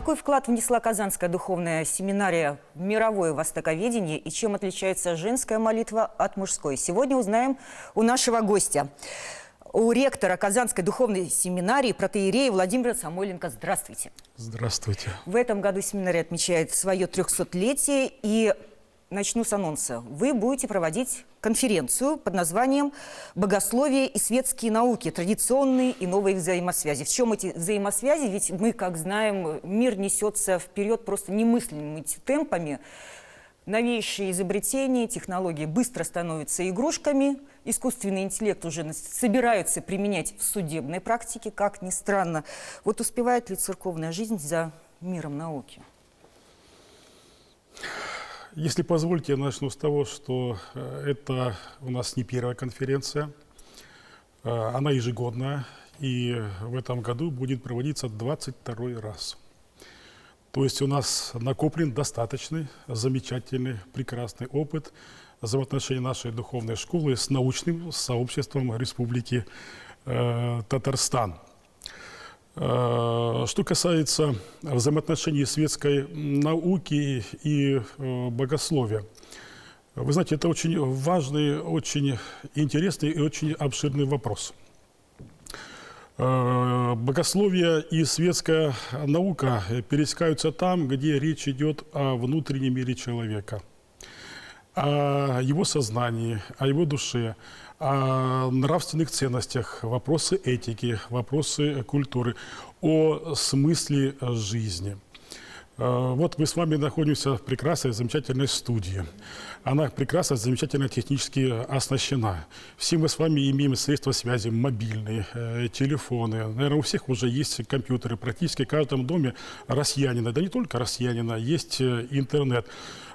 Какой вклад внесла Казанская духовная семинария в мировое востоковедение и чем отличается женская молитва от мужской? Сегодня узнаем у нашего гостя, у ректора Казанской духовной семинарии, протоиерея Владимира Самойленко. Здравствуйте. Здравствуйте. В этом году семинария отмечает свое 300-летие, и начну с анонса. Вы будете проводить конференцию под названием «Богословие и светские науки. Традиционные и новые взаимосвязи». В чем эти взаимосвязи? Ведь мы, как знаем, мир несется вперед просто немыслимыми темпами. Новейшие изобретения, технологии быстро становятся игрушками. Искусственный интеллект уже собираются применять в судебной практике, как ни странно. Вот успевает ли церковная жизнь за миром науки? Если позволите, я начну с того, что это у нас не первая конференция. Она ежегодная, и в этом году будет проводиться 22-й раз. То есть у нас накоплен достаточный, замечательный, прекрасный опыт взаимоотношений нашей духовной школы с научным сообществом Республики Татарстан. Что касается взаимоотношений светской науки и богословия, вы знаете, это очень важный, очень интересный и очень обширный вопрос. Богословие и светская наука пересекаются там, где речь идет о внутреннем мире человека, о его сознании, о его душе, о нравственных ценностях, вопросы этики, вопросы культуры, о смысле жизни. Вот мы с вами находимся в прекрасной, замечательной студии. Она прекрасно, замечательно технически оснащена. Все мы с вами имеем средства связи, мобильные, телефоны. Наверное, у всех уже есть компьютеры. Практически в каждом доме россиянина, да не только россиянина, есть интернет.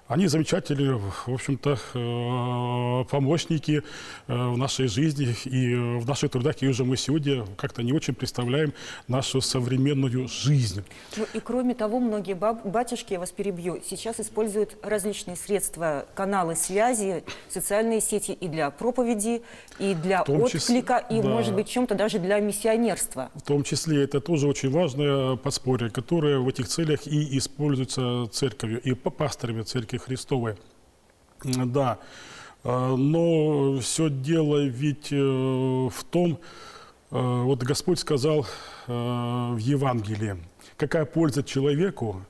Они замечательные, в общем-то, помощники в нашей жизни и в наших трудах. И уже мы сегодня как-то не очень представляем нашу современную жизнь. Ну, и кроме того, многие батюшки, я вас перебью, сейчас используют различные средства, каналы связи, социальные сети и для проповеди, и для отклика, и, да, может быть, в чем-то даже для миссионерства. В том числе это тоже очень важное подспорье, которое в этих целях и используется церковью, и пасторами церкви Христовой. Да, но все дело ведь в том, вот Господь сказал в Евангелии, какая польза человеку,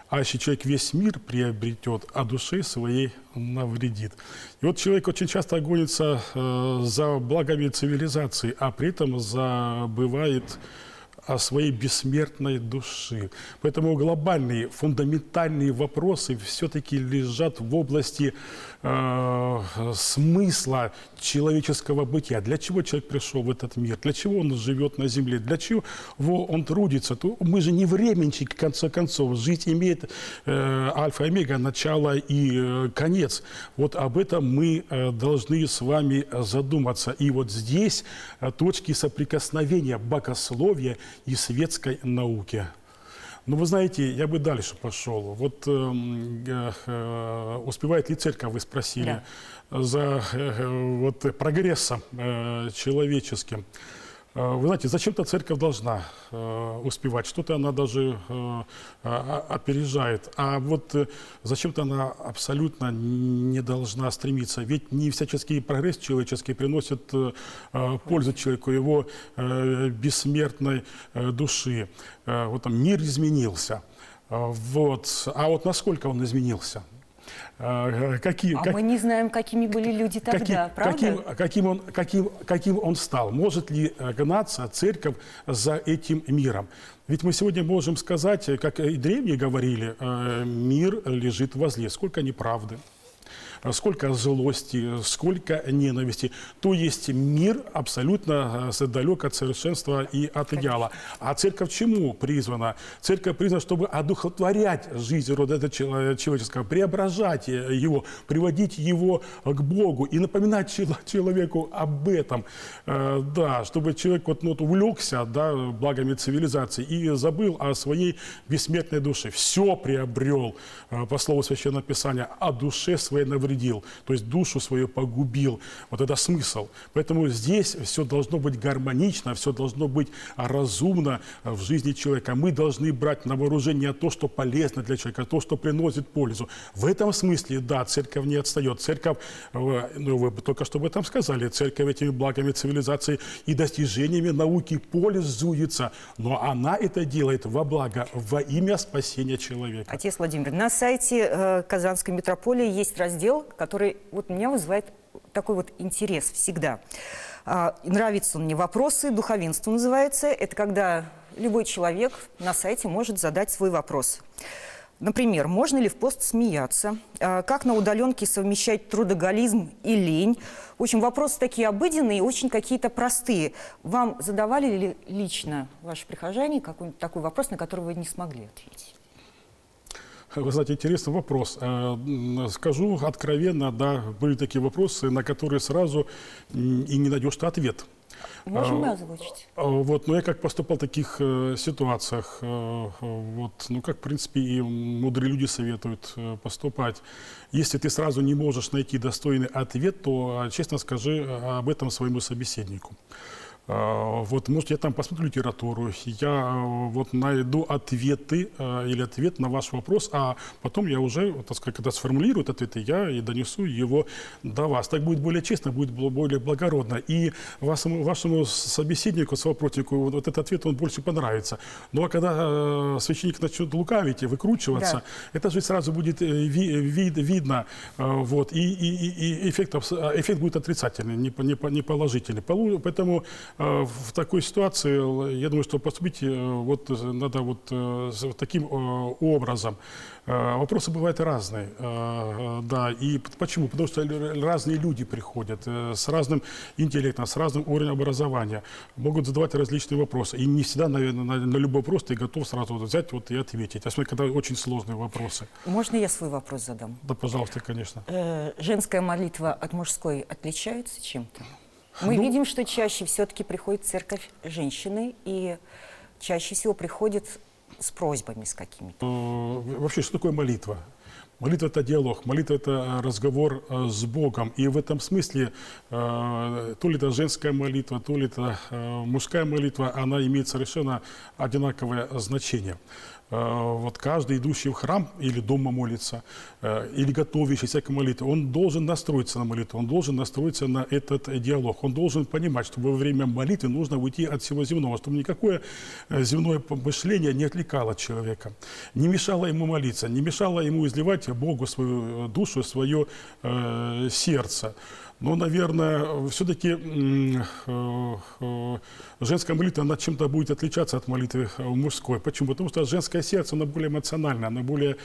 а если человек весь мир приобретет, а душе своей навредит. И вот человек очень часто гонится за благами цивилизации, а при этом забывает о своей бессмертной душе. Поэтому глобальные, фундаментальные вопросы все-таки лежат в области смысла человеческого бытия. Для чего человек пришел в этот мир? Для чего он живет на земле? Для чего он трудится? Мы же не временщики, в конце концов. Жизнь имеет альфа и омега, начало и конец. Вот об этом мы должны с вами задуматься. И вот здесь точки соприкосновения богословия и светской науки. Ну, вы знаете, я бы дальше пошел. Вот успевает ли церковь, вы спросили, да, за вот прогрессом человеческим. Вы знаете, зачем-то церковь должна успевать, что-то она даже опережает, а вот зачем-то она абсолютно не должна стремиться. Ведь не всяческий прогресс человеческий приносит пользу человеку, его бессмертной души. Вот там мир изменился, вот. А вот насколько он изменился? Мы не знаем, какими были люди тогда, правда? Каким он стал? Может ли гнаться церковь за этим миром? Ведь мы сегодня можем сказать, как и древние говорили, мир лежит возле. Сколько неправды, сколько злости, сколько ненависти. То есть мир абсолютно далек от совершенства и от идеала. А церковь чему призвана? Церковь призвана, чтобы одухотворять жизнь рода человеческого, преображать его, приводить его к Богу и напоминать человеку об этом. Да, чтобы человек увлекся, да, благами цивилизации и забыл о своей бессмертной душе. Все приобрел, по слову Священного Писания, о душе своей навредил. повредил, то есть душу свою погубил. Вот это смысл. Поэтому здесь все должно быть гармонично, все должно быть разумно в жизни человека. Мы должны брать на вооружение то, что полезно для человека, то, что приносит пользу. В этом смысле, да, церковь не отстает. Церковь, ну, вы только что об этом сказали, церковь этими благами цивилизации и достижениями науки пользуется, но она это делает во благо, во имя спасения человека. Отец Владимир, на сайте Казанской митрополии есть раздел, который вот меня вызывает такой вот интерес всегда. Нравится он мне «Вопросы», «Духовенство» называется. Это когда любой человек на сайте может задать свой вопрос. Например, можно ли в пост смеяться? Как на удаленке совмещать трудоголизм и лень? В общем, вопросы такие обыденные, очень какие-то простые. Вам задавали ли лично ваши прихожане какой-нибудь такой вопрос, на который вы не смогли ответить? Вы знаете, интересный вопрос. Скажу откровенно, да, были такие вопросы, на которые сразу и не найдешь ответ. Можем мы озвучить? Вот, но я как поступал в таких ситуациях, вот, ну как, в принципе, и мудрые люди советуют поступать. Если ты сразу не можешь найти достойный ответ, то честно скажи об этом своему собеседнику. Вот, может, я там посмотрю литературу, я вот найду ответы или ответ на ваш вопрос, а потом я уже, так сказать, когда сформулирую ответы, я и донесу его до вас. Так будет более честно, будет более благородно. И вашему собеседнику, совопротивнику, вот этот ответ, он больше понравится. Ну, а когда священник начнет лукавить и выкручиваться, да, это же сразу будет видно, вот, и эффект будет отрицательный, не положительный. Поэтому в такой ситуации, я думаю, что поступить вот надо вот таким образом. Вопросы бывают разные, да, и почему? Потому что разные люди приходят с разным интеллектом, с разным уровнем образования, могут задавать различные вопросы, и не всегда, наверное, на любой вопрос ты готов сразу взять вот и ответить, особенно когда очень сложные вопросы. Можно я свой вопрос задам? Да, пожалуйста, конечно. Женская молитва от мужской отличается чем-то? Мы видим, что чаще все-таки приходит в церковь женщины, и чаще всего приходят с просьбами с какими-то. Вообще, что такое молитва? Молитва – это диалог, молитва – это разговор с Богом. И в этом смысле, то ли это женская молитва, то ли это мужская молитва, она имеет совершенно одинаковое значение. Вот каждый, идущий в храм или дома молится, или готовящийся к молитве, он должен настроиться на молитву, он должен настроиться на этот диалог. Он должен понимать, что во время молитвы нужно уйти от всего земного, чтобы никакое земное мышление не отвлекало человека, не мешало ему молиться, не мешало ему изливать Богу свою душу, свое сердце. Но, наверное, все-таки женская молитва, она чем-то будет отличаться от молитвы мужской. Почему? Потому что женское сердце, оно более эмоциональное, оно более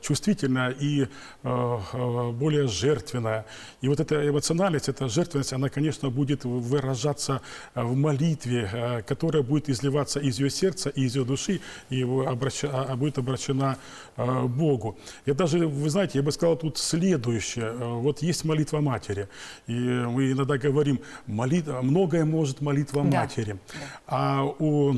чувствительное и более жертвенное. И вот эта эмоциональность, эта жертвенность, она, конечно, будет выражаться в молитве, которая будет изливаться из ее сердца, из ее души, и будет обращена к Богу. Я даже, вы знаете, я бы сказал тут следующее. Вот есть молитва матери. И мы иногда говорим, многое может молитва матери. Да. А у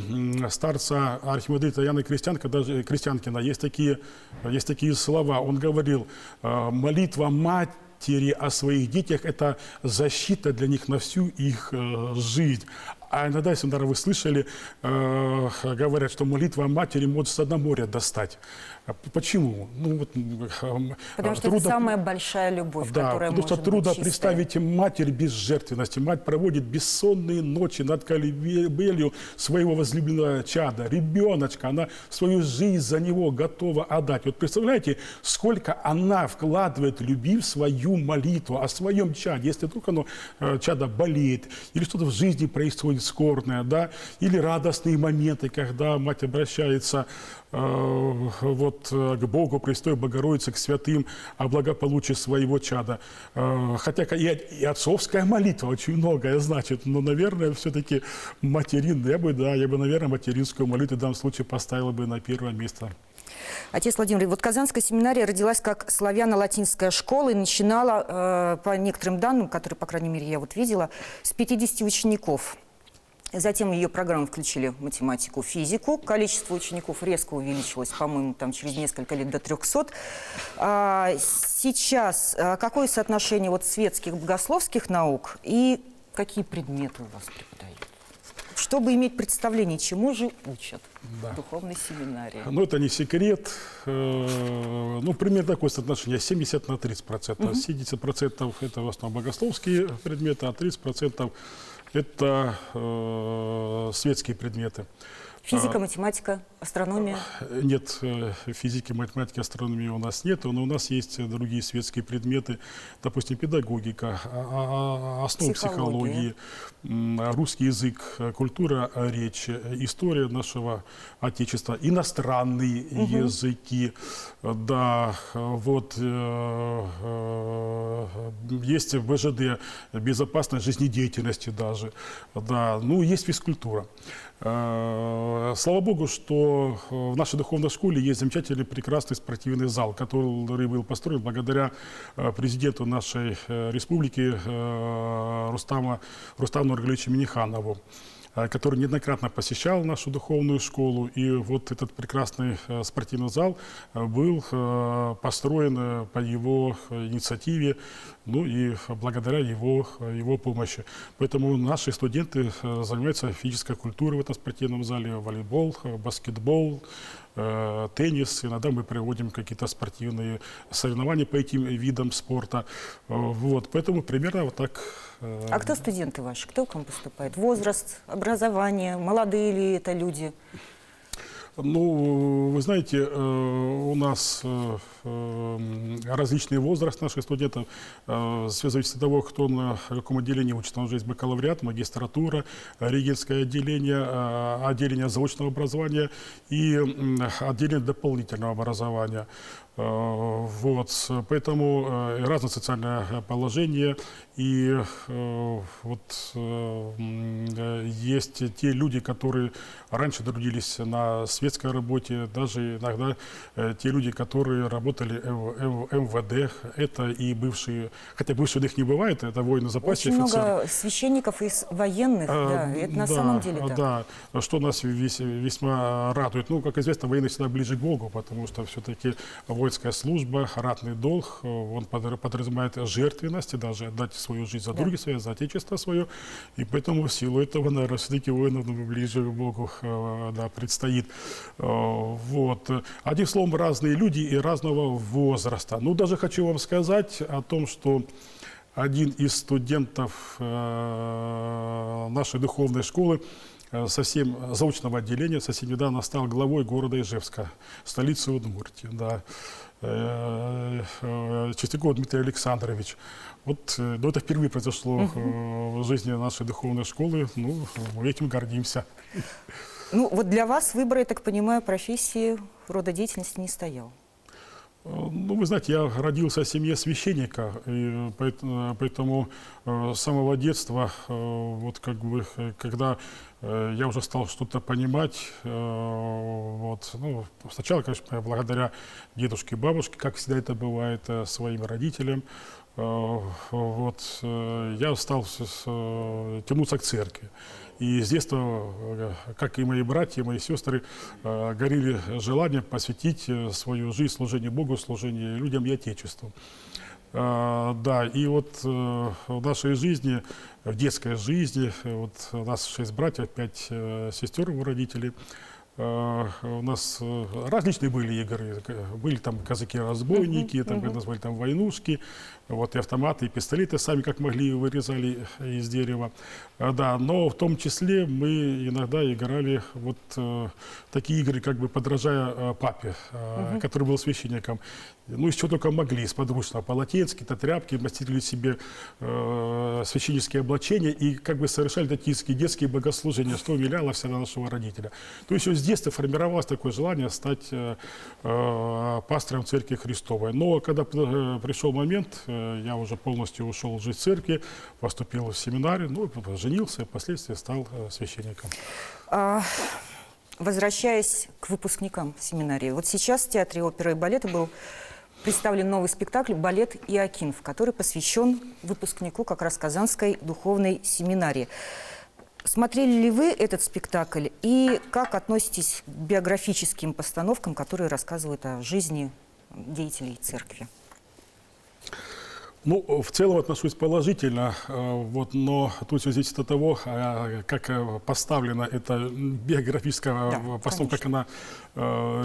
старца архимандрита Иоанна Крестьянкина есть такие слова. Он говорил, молитва матери о своих детях – это защита для них на всю их жизнь. А иногда, если, наверное, вы слышали, говорят, что молитва матери может с дна моря достать. Почему? Ну, вот, потому что это самая большая любовь, да, которая потому может что трудно быть представить матерь без жертвенности. Мать проводит бессонные ночи над колыбелью своего возлюбленного чада, ребеночка. Она свою жизнь за него готова отдать. Вот представляете, сколько она вкладывает любви в свою молитву о своем чаде. Если вдруг чадо болеет, или что-то в жизни происходит скорбное, да, или радостные моменты, когда мать обращается вот к Богу, Престой Богородице, к святым о благополучии своего чада. Хотя и отцовская молитва очень многое значит, но, наверное, все-таки я бы, наверное, материнскую молитву в данном случае поставила бы на первое место. Отец Владимир, вот Казанская семинария родилась как славяно-латинская школа и начинала, по некоторым данным, которые, по крайней мере, я вот видела, с 50 учеников. Затем в ее программу включили математику, физику. Количество учеников резко увеличилось, по-моему, там через несколько лет до 300. Сейчас какое соотношение вот светских, богословских наук и какие предметы у вас преподают? Чтобы иметь представление, чему же учат в духовной семинарии. Ну, это не секрет. Ну, примерно такое соотношение 70 на 30%. 70% это в основном богословские предметы, а 30% это светские предметы. Физика, математика, астрономия? Нет, физики, математики, астрономии у нас нет, но у нас есть другие светские предметы, допустим, педагогика, основы психологии, русский язык, культура речи, история нашего Отечества, иностранные языки, да, вот есть БЖД, безопасность жизнедеятельности даже, да, ну, есть физкультура. Слава Богу, что в нашей духовной школе есть замечательный, прекрасный спортивный зал, который был построен благодаря президенту нашей республики Рустаму Нургалевичу Минниханову, который неоднократно посещал нашу духовную школу. И вот этот прекрасный спортивный зал был построен по его инициативе, ну и благодаря его помощи. Поэтому наши студенты занимаются физической культурой в этом спортивном зале: волейбол, баскетбол, теннис. Иногда мы проводим какие-то спортивные соревнования по этим видам спорта. Вот. Поэтому примерно вот так. А кто студенты ваши? Кто к вам поступает? Возраст, образование, молодые ли это люди? Ну, вы знаете, у нас различный возраст наших студентов. Все зависит от того, кто на каком отделении учится. У нас же есть бакалавриат, магистратура, регенское отделение заочного образования и отделение дополнительного образования. Вот, поэтому разное социальное положение, и вот есть те люди, которые раньше трудились на светской работе, даже иногда те люди, которые работали в МВД, это и бывшие, хотя бывших их не бывает, это воины запаса. Очень много священников из военных, да, это на самом деле так. Да, что нас весьма радует. Ну, как известно, военные всегда ближе к Богу, потому что все-таки воинская служба, ратный долг, он подразумевает жертвенность, и даже отдать свою жизнь за други свои, за отечество свое. И поэтому в силу этого, наверное, все-таки воинам ближе к Богу да, предстоит. Вот. Одним словом, разные люди и разного возраста. Ну, даже хочу вам сказать о том, что один из студентов нашей духовной школы совсем заочного отделения совсем недавно стал главой города Ижевска, столицы Удмуртии. Да. Чистяков Дмитрий Александрович. Вот, но это впервые произошло в жизни нашей духовной школы. Ну, мы этим гордимся. Ну, вот для вас выбора, я так понимаю, профессии, рода деятельности не стоял. Ну, вы знаете, я родился в семье священника, и поэтому с самого детства, вот как бы, когда я уже стал что-то понимать, вот, ну, сначала, конечно, благодаря дедушке и бабушке, как всегда это бывает, своим родителям, вот, я стал тянуться к церкви. И с детства, как и мои братья, мои сестры, горели желанием посвятить свою жизнь служению Богу, служению людям и Отечеству. Да, и вот в нашей жизни, в детской жизни, вот у нас 6 братьев, 5 сестер у родителей. У нас различные были игры. Были там казаки-разбойники, там, как назвали, там войнушки, вот, и автоматы, и пистолеты сами как могли вырезали из дерева. Да, но в том числе мы иногда играли вот такие игры, как бы подражая папе, который был священником. Ну, из чего только могли, из подручного: полотенца, какие-то тряпки, мастерили себе священнические облачения и как бы совершали такие детские богослужения, что умиляло всегда нашего родителя. То есть с детства формировалось такое желание стать пастором Церкви Христовой. Но когда пришел момент, я уже полностью ушел жить в церкви, поступил в семинарию, ну, женился и впоследствии стал священником. Возвращаясь к выпускникам семинарии, вот сейчас в Театре оперы и балета был представлен новый спектакль «Балет Иоакинф», который посвящен выпускнику как раз Казанской духовной семинарии. Смотрели ли вы этот спектакль и как относитесь к биографическим постановкам, которые рассказывают о жизни деятелей церкви? Ну, в целом отношусь положительно, вот, но тут все зависит от того, как поставлена эта биографическая Да, постановка, конечно. как она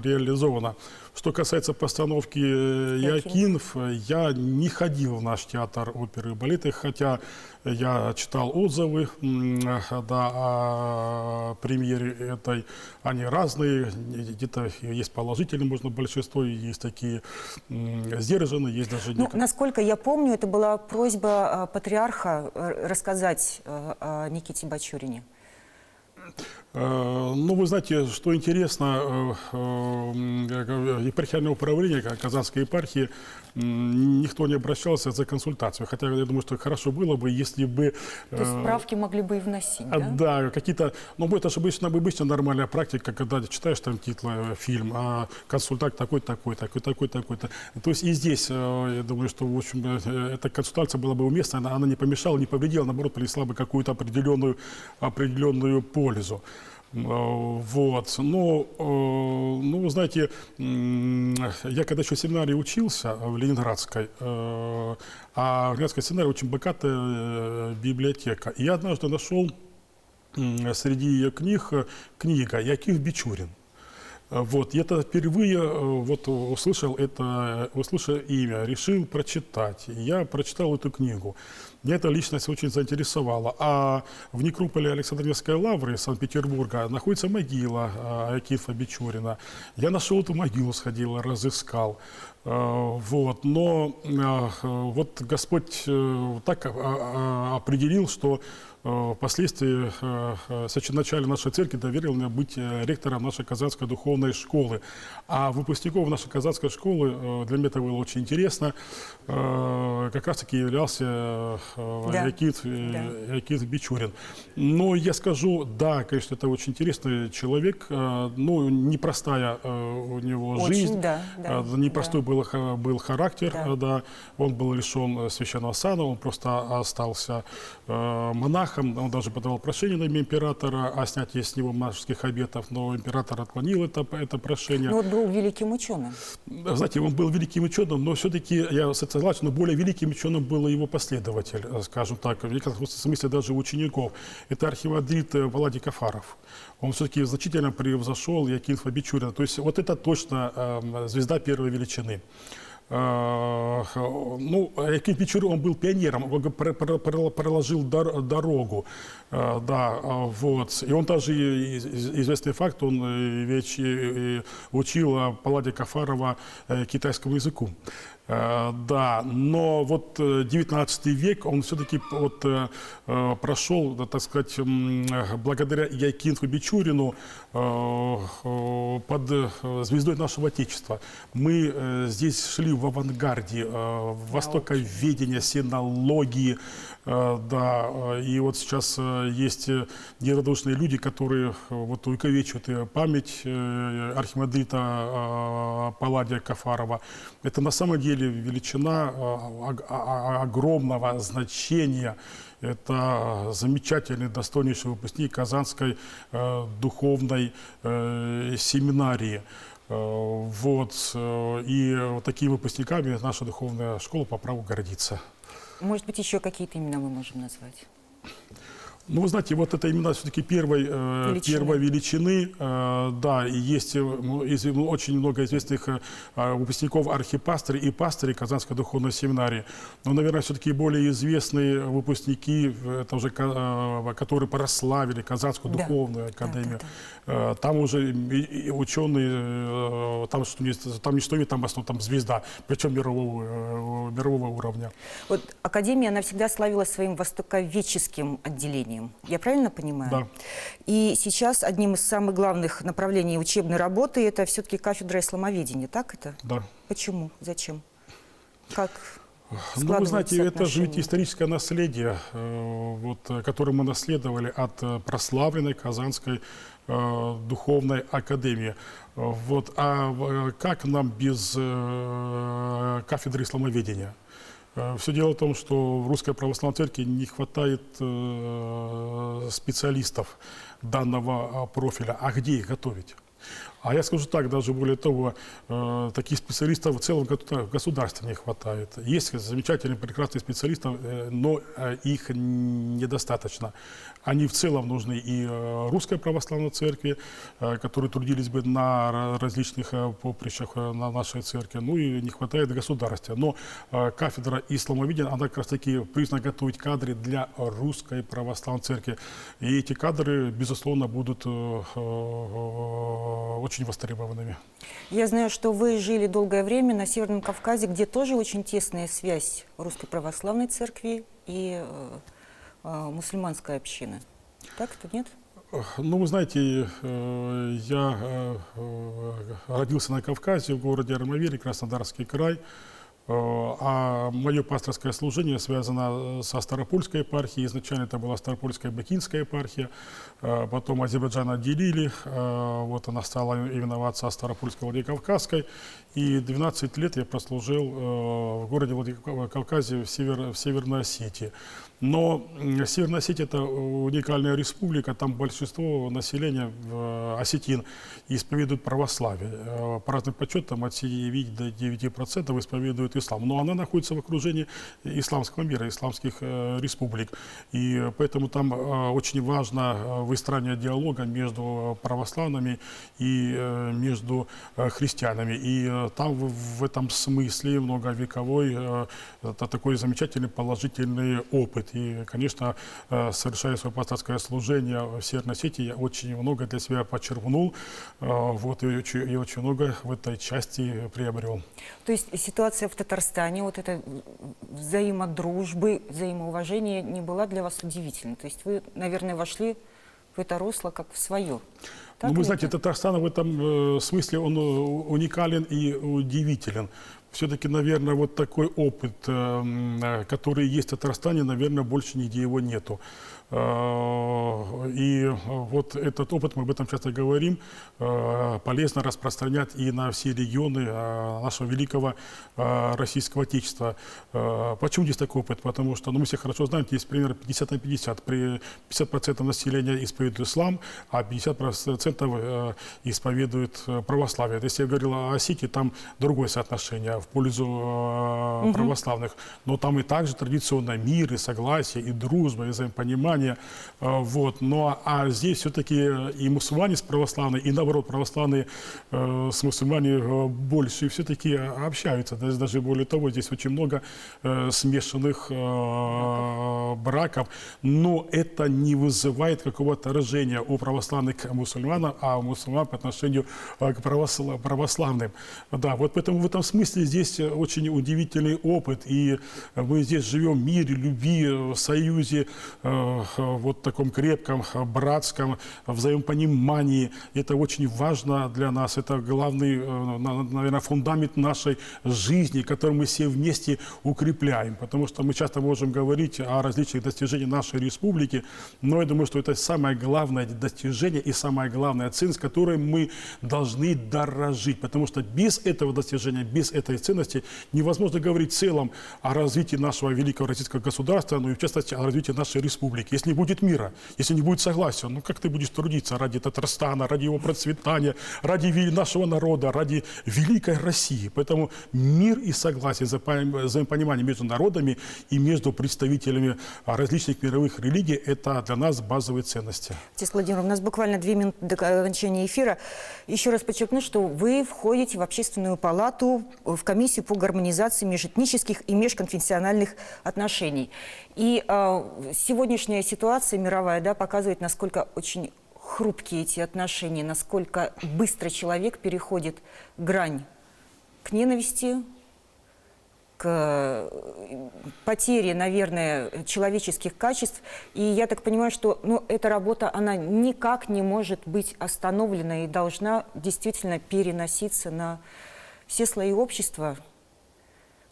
реализована. Что касается постановки «Иоакинф», я не ходил в наш театр оперы и балета, хотя я читал отзывы да, о премьере этой. Они разные, где-то есть положительные, можно большинство, есть такие сдержанные, есть даже Ну, насколько я помню, это была просьба патриарха рассказать о Никите Бачурине. Ну, вы знаете, что интересно, епархиальное управление Казанской епархии никто не обращался за консультацию. Хотя я думаю, что хорошо было бы, если бы... То есть справки могли бы и вносить, да? Да, какие-то... Ну, это же обычно нормальная практика, когда читаешь там титлы фильм, а консультант такой-то. То есть и здесь, я думаю, что, в общем, эта консультация была бы уместна, она не помешала, не повредила, наоборот, принесла бы какую-то определенную пользу. Вот. Но, ну, вы знаете, я когда еще в семинарии учился в Ленинградской, а в Ленинградской семинарии очень богатая библиотека. И я однажды нашел среди ее книга «Иоакинф Бичурин». Вот, я это впервые вот, услышал имя, решил прочитать. Я прочитал эту книгу. Меня эта личность очень заинтересовала. А в некрополе Александровской лавры Санкт-Петербурга находится могила Иоакинфа Бичурина. Я нашел эту могилу, сходил, разыскал. Вот, но вот Господь так определил, что впоследствии священноначалие нашей церкви доверил мне быть ректором нашей Казанской духовной школы. А выпускников нашей Казанской школы, для меня это было очень интересно, как раз-таки являлся Иоакинф Бичурин. Но я скажу, да, конечно, это очень интересный человек, ну, непростая у него Очень, жизнь, непростой да. был характер, да. Он был лишен священного сана, он просто остался монахом. Он даже подавал прошение на имя императора о снятии с него монашеских обетов, но император отклонил это прошение. Но он был великим ученым. Знаете, он был великим ученым, но все-таки, я согласен, но более великим ученым был его последователь, скажем так, в некотором смысле даже учеников. Это архимандрит Володя Кафаров. Он все-таки значительно превзошел Иоакинфа Бичурина. То есть вот это точно звезда первой величины. Ну, Иоакинф Бичурин, он был пионером, он проложил дорогу, да, вот. И он тоже, известный факт, он ведь учил Палладия Кафарова китайскому языку. Да, но вот 19 век он все-таки вот прошел, так сказать, благодаря Иоакинфу Бичурину под звездой нашего Отечества. Мы здесь шли в авангарде востоковедения, синологии, да, и вот сейчас есть неравнодушные люди, которые вот увековечивают память архимандрита Палладия Кафарова. Это на самом деле величина огромного значения. Это замечательный, достойнейший выпускник Казанской духовной семинарии. Вот. И вот такими выпускниками наша духовная школа по праву гордится. Может быть, еще какие-то имена мы можем назвать? Ну, вы знаете, вот это именно все-таки первой величины, да, и есть очень много известных выпускников архипастырей и пастырей Казанской духовной семинарии. Но, наверное, все-таки более известные выпускники, это уже, которые прославили Казанскую духовную академию. Да. Там уже ученые, там не что нет, там в основном там звезда, причем мирового уровня. Вот академия, она всегда славилась своим востоковедческим отделением. Я правильно понимаю? Да. И сейчас одним из самых главных направлений учебной работы это все-таки кафедра исламоведения, так это? Да. Почему? Зачем? Как складывается Ну, вы знаете, это же ведь отношения? историческое наследие, вот, которое мы наследовали от прославленной Казанской духовной академии. Вот. А как нам без кафедры исламоведения? Все дело в том, что в Русской Православной Церкви не хватает специалистов данного профиля. А где их готовить? А я скажу так, даже более того, таких специалистов в целом в государстве не хватает. Есть замечательные, прекрасные специалисты, но их недостаточно. Они в целом нужны и Русской Православной Церкви, которые трудились бы на различных поприщах на нашей церкви, ну и не хватает государства. Но кафедра исламоведения, она как раз таки призвана готовить кадры для Русской Православной Церкви. И эти кадры, безусловно, будут очень востребованными. Я знаю, что вы жили долгое время на Северном Кавказе, где тоже очень тесная связь Русской Православной Церкви и мусульманской общины. Так это нет? Ну, вы знаете, я родился на Кавказе, в городе Армавире, Краснодарский край. А мое пасторское служение связано со Ставропольской епархией. Изначально это была Ставропольская Бакинская епархия. Потом Азербайджан отделили. Вот она стала именоваться Ставропольской Владикавказской. И 12 лет я прослужил в городе Владикавказе в Северной Осетии. Но Северная Осетия – это уникальная республика, там большинство населения осетин исповедуют православие. По разным подсчетам от 7 до 9% исповедуют ислам. Но она находится в окружении исламского мира, исламских республик. И поэтому там очень важно выстраивание диалога между православными и между христианами. И там в этом смысле многовековой это такой замечательный положительный опыт. И, конечно, совершая свое пасторское служение в Северной Осетии, я очень много для себя подчеркнул, вот, и очень много в этой части приобрел. То есть ситуация в Татарстане, вот эта взаимодружбы, взаимоуважение не была для вас удивительной? То есть вы, наверное, вошли в это русло как в свое? Так Ну, вы ли знаете, это? Татарстан в этом смысле он уникален и удивителен. Все-таки, наверное, вот такой опыт, который есть в Татарстане, наверное, больше нигде его нету. И вот этот опыт, мы об этом часто говорим, полезно распространять и на все регионы нашего великого российского отечества. Почему здесь такой опыт? Потому что, ну, мы все хорошо знаем, есть примерно 50 на 50. 50% населения исповедует ислам, а 50% исповедует православие. Если я говорил о Осетии, там другое соотношение в пользу православных. Но там и также традиционно мир, и согласие, и дружба, и взаимопонимание. Вот. Но а здесь все-таки и мусульмане с православной, и наоборот православные с мусульмане больше все-таки общаются. Даже более того, здесь очень много смешанных браков. Но это не вызывает какого-то отторжения у православных к мусульманам, а у мусульман по отношению к православным. Да, вот поэтому в этом смысле здесь очень удивительный опыт. И мы здесь живем в мире, любви, в союзе, вот таком крепком, братском взаимопонимании. Это очень важно для нас. Это главный, наверное, фундамент нашей жизни, который мы все вместе укрепляем. Потому что мы часто можем говорить о различных достижениях нашей республики, но я думаю, что это самое главное достижение и самая главная ценность, которой мы должны дорожить. Потому что без этого достижения, без этой ценности невозможно говорить в целом о развитии нашего великого российского государства, ну и в частности о развитии нашей республики. Если не будет мира, если не будет согласия, ну как ты будешь трудиться ради Татарстана, ради его процветания, ради нашего народа, ради великой России? Поэтому мир и согласие, взаимопонимание между народами и между представителями различных мировых религий – это для нас базовые ценности. Отец Владимир, у нас буквально 2 минуты до окончания эфира. Еще раз подчеркну, что вы входите в Общественную палату, в комиссию по гармонизации межэтнических и межконфессиональных отношений. И сегодняшняя ситуация мировая, да, показывает, насколько очень хрупкие эти отношения, насколько быстро человек переходит грань к ненависти, к потере, наверное, человеческих качеств. И я так понимаю, что эта работа, она никак не может быть остановлена и должна действительно переноситься на все слои общества.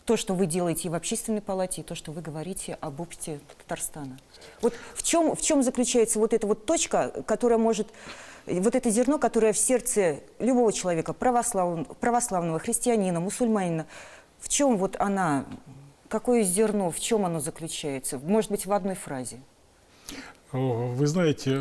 То, что вы делаете и в Общественной палате, и то, что вы говорите об опыте Татарстана. Вот в чем заключается вот эта вот точка, которая может, вот это зерно, которое в сердце любого человека, православного, христианина, мусульманина, в чем вот она какое зерно, в чем оно заключается? Может быть, в одной фразе? Вы знаете,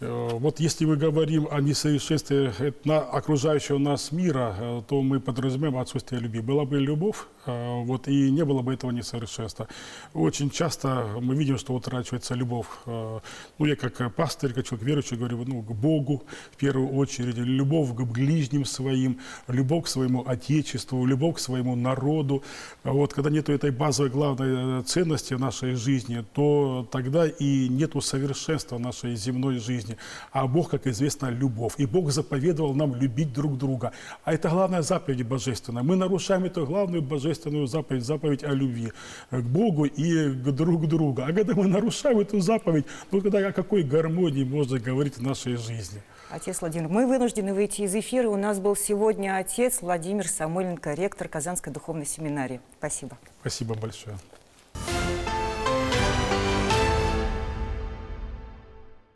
вот если мы говорим о несовершенстве окружающего нас мира, то мы подразумеваем отсутствие любви. Была бы любовь, вот, и не было бы этого несовершенства. Очень часто мы видим, что утрачивается любовь. Ну, я как пастырь, как человек верующий, говорю, ну, к Богу в первую очередь, любовь к ближним своим, любовь к своему Отечеству, любовь к своему народу. Вот, когда нет этой базовой главной ценности в нашей жизни, то тогда и нету совершенства нашей земной жизни. А Бог, как известно, любовь. И Бог заповедовал нам любить друг друга. А это главная заповедь божественная. Мы нарушаем эту главную божественную заповедь, заповедь о любви к Богу и к друг другу. А когда мы нарушаем эту заповедь, ну тогда о какой гармонии можно говорить в нашей жизни? Отец Владимир, мы вынуждены выйти из эфира. У нас был сегодня отец Владимир Самойленко, ректор Казанской духовной семинарии. Спасибо. Спасибо большое.